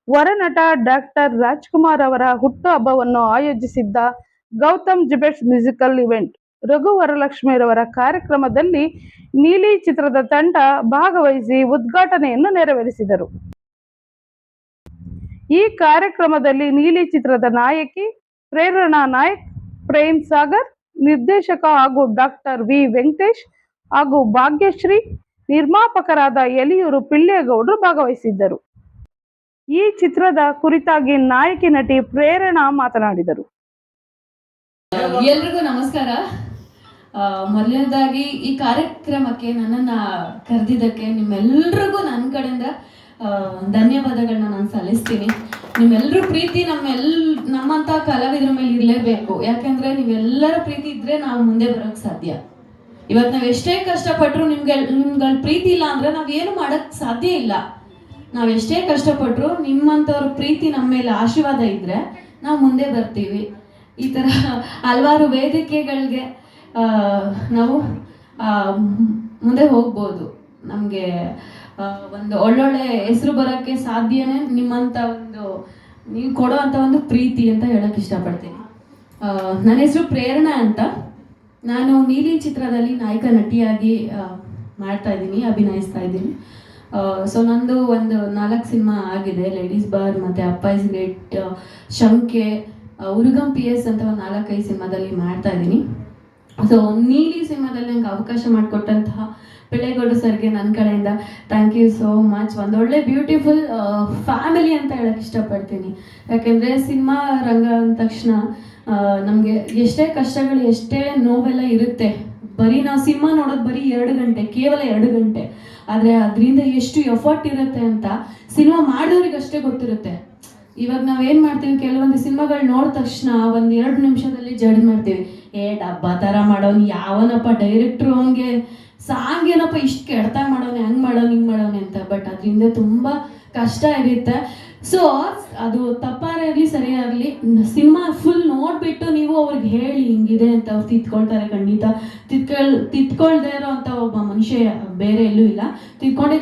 ವರನಟ doctor Rajkumar ಅವರ ಹುಟ್ಟುಹಬ್ಬವನ್ನು ಆಯೋಜಿಸಿದ್ದ ಗೌತಮ್ ಜಿಬೆಟ್ಸ್ ಮ್ಯೂಸಿಕಲ್ ಇವೆಂಟ್ ರಘು ವರಲಕ್ಷ್ಮಿರವರ ಕಾರ್ಯಕ್ರಮದಲ್ಲಿ ನೀಲಿ ಚಿತ್ರದ ತಂಡ ಭಾಗವಹಿಸಿ ಉದ್ಘಾಟನೆಯನ್ನು ನೆರವೇರಿಸಿದರು. ಈ ಕಾರ್ಯಕ್ರಮದಲ್ಲಿ ನೀಲಿ ಚಿತ್ರದ ನಾಯಕಿ ಪ್ರೇರಣಾ ನಾಯಕ್, ಪ್ರೇಮ್ ಸಾಗರ್, ನಿರ್ದೇಶಕ ಹಾಗೂ ಡಾಕ್ಟರ್ ವಿ ವೆಂಕಟೇಶ್ ಹಾಗೂ ಭಾಗ್ಯಶ್ರೀ, ನಿರ್ಮಾಪಕರಾದ ಯಲಿಯೂರು ಪಿಳ್ಳೇಗೌಡರು ಭಾಗವಹಿಸಿದ್ದರು. ಈ ಚಿತ್ರದ ಕುರಿತಾಗಿ ನಾಯಕಿ ನಟಿ ಪ್ರೇರಣಾ ಮಾತನಾಡಿದರು. ಎಲ್ರಿಗೂ ನಮಸ್ಕಾರ. ಮೊದಲನೇದಾಗಿ ಈ ಕಾರ್ಯಕ್ರಮಕ್ಕೆ ನನ್ನನ್ನು ಕರೆದಿದ್ದಕ್ಕೆ ನಿಮ್ಮೆಲ್ರಿಗೂ ನನ್ನ ಕಡೆಯಿಂದ ಧನ್ಯವಾದಗಳನ್ನ ನಾನು ಸಲ್ಲಿಸ್ತೀನಿ. ನಿಮ್ಮೆಲ್ಲರೂ ಪ್ರೀತಿ ನಮ್ಮಂಥ ಕಲಾವಿದರ ಮೇಲೆ ಇರಲೇಬೇಕು. ಯಾಕೆಂದರೆ ನೀವೆಲ್ಲರ ಪ್ರೀತಿ ಇದ್ದರೆ ನಾವು ಮುಂದೆ ಬರೋಕ್ಕೆ ಸಾಧ್ಯ. ಇವತ್ತು ನಾವು ಎಷ್ಟೇ ಕಷ್ಟಪಟ್ಟರು ನಿಮ್ಗಳ ಪ್ರೀತಿ ಇಲ್ಲ ಅಂದರೆ ನಾವೇನು ಮಾಡೋಕ್ಕೆ ಸಾಧ್ಯ ಇಲ್ಲ. ನಾವು ಎಷ್ಟೇ ಕಷ್ಟಪಟ್ಟರು ನಿಮ್ಮಂಥವ್ರ ಪ್ರೀತಿ ನಮ್ಮ ಮೇಲೆ ಆಶೀರ್ವಾದ ಇದ್ದರೆ ನಾವು ಮುಂದೆ ಬರ್ತೀವಿ. ಈ ಥರ ಹಲವಾರು ವೇದಿಕೆಗಳಿಗೆ ನಾವು ಮುಂದೆ ಹೋಗ್ಬೋದು. ನಮಗೆ ಒಂದು ಒಳ್ಳೊಳ್ಳೆ ಹೆಸರು ಬರೋಕ್ಕೆ ಸಾಧ್ಯನೇ ನಿಮ್ಮಂಥ ನೀವು ಕೊಡೋವಂಥ ಒಂದು ಪ್ರೀತಿ ಅಂತ ಹೇಳೋಕ್ಕೆ ಇಷ್ಟಪಡ್ತೀನಿ. ನನ್ನ ಹೆಸರು ಪ್ರೇರಣಾ ಅಂತ. ನಾನು ನೀಲಿ ಚಿತ್ರದಲ್ಲಿ ನಾಯಕ ನಟಿಯಾಗಿ ಅಭಿನಯಿಸ್ತಾ ಇದ್ದೀನಿ. ಸೊ ನಂದು ಒಂದು 4 ಸಿನಿಮಾ ಆಗಿದೆ. ಲೇಡೀಸ್ ಬಾರ್ ಮತ್ತು ಅಪ್ಪ ಇಸ್ ಗ್ರೇಟ್, ಶಂಕೆ, ಉರುಗಂ PS ಅಂತ ಒಂದು 4-5 ಸಿನಿಮಾದಲ್ಲಿ ಮಾಡ್ತಾ ಇದ್ದೀನಿ. ಸೊ ನೀಲಿ ಸಿನಿಮಾದಲ್ಲಿ ನಂಗೆ ಅವಕಾಶ ಮಾಡಿಕೊಟ್ಟಂತಹ ಪಿಳ್ಳೇಗೌಡ ಸರ್ಗೆ ನನ್ನ ಕಡೆಯಿಂದ ಥ್ಯಾಂಕ್ ಯು ಸೋ ಮಚ್. ಒಂದೊಳ್ಳೆ ಬ್ಯೂಟಿಫುಲ್ ಫ್ಯಾಮಿಲಿ ಅಂತ ಹೇಳಕ್ಕೆ ಇಷ್ಟಪಡ್ತೀನಿ. ಯಾಕೆಂದರೆ ಸಿನಿಮಾ ರಂಗ ಅಂದ ತಕ್ಷಣ ನಮಗೆ ಎಷ್ಟೇ ಕಷ್ಟಗಳು, ಎಷ್ಟೇ ನೋವೆಲ್ಲ ಇರುತ್ತೆ. ಬರೀ ನಾವು ಸಿನಿಮಾ ನೋಡೋದು ಬರೀ 2 ಗಂಟೆ, ಕೇವಲ 2 ಗಂಟೆ. ಆದರೆ ಅದರಿಂದ ಎಷ್ಟು ಎಫರ್ಟ್ ಇರುತ್ತೆ ಅಂತ ಸಿನಿಮಾ ಮಾಡಿದವ್ರಿಗೆ ಅಷ್ಟೇ ಗೊತ್ತಿರುತ್ತೆ. ಇವಾಗ ನಾವೇನು ಮಾಡ್ತೀವಿ, ಕೆಲವೊಂದು ಸಿನಿಮಾಗಳು ನೋಡಿದ ತಕ್ಷಣ 1-2 ನಿಮಿಷದಲ್ಲಿ ಜಡ್ಜ್ ಮಾಡ್ತೀವಿ. ಡಬ್ಬ ಥರ ಮಾಡೋನು, ಯಾವನಪ್ಪ ಡೈರೆಕ್ಟ್ರು, ಅವನಿಗೆ ಸಾಂಗ್ ಏನಪ್ಪ ಇಷ್ಟು ಕೆಡ್ತಾಗ ಮಾಡೋನೆ, ಹಂಗೆ ಮಾಡೋನು, ಹಿಂಗೆ ಮಾಡೋನೆ ಅಂತ. ಬಟ್ ಅದರಿಂದ ತುಂಬ ಕಷ್ಟ ಇರುತ್ತೆ. ಸೊ ಅದು ತಪ್ಪಾರೇ ಇರಲಿ ಸರಿಯೇ ಇರಲಿ, ಸಿನಿಮಾ ಫುಲ್ ನೋಡಿಬಿಟ್ಟು ನೀವು ಅವ್ರಿಗೆ ಹೇಳಿ ಹಿಂಗಿದೆ ಅಂತ ಅವ್ರು ತಿದ್ಕೊಳ್ತಾರೆ. ಖಂಡಿತ ತಿದ್ಕೊಳ್ದೇ ಇರೋ ಅಂತ ಒಬ್ಬ ಮನುಷ್ಯ ಬೇರೆ ಎಲ್ಲೂ ಇಲ್ಲ,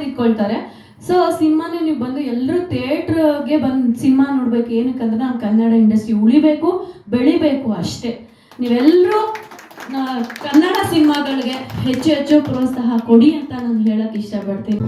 ತಿದ್ಕೊಳ್ತಾರೆ. ಸೊ ಸಿನಿಮಾನೇ ನೀವು ಬಂದು ಎಲ್ಲರೂ ಥಿಯೇಟ್ರಿಗೆ ಬಂದು ಸಿನಿಮಾ ನೋಡ್ಬೇಕು. ಏನಕ್ಕಂದ್ರೆ ನಮ್ಮ ಕನ್ನಡ ಇಂಡಸ್ಟ್ರಿ ಉಳಿಬೇಕು, ಬೆಳಿಬೇಕು ಅಷ್ಟೇ. ನೀವೆಲ್ಲರೂ ಕನ್ನಡ ಸಿನಿಮಾಗಳಿಗೆ ಹೆಚ್ಚು ಪ್ರೋತ್ಸಾಹ ಕೊಡಿ ಅಂತ ನಾನು ಹೇಳಕ್ಕೆ ಇಷ್ಟಪಡ್ತೀನಿ.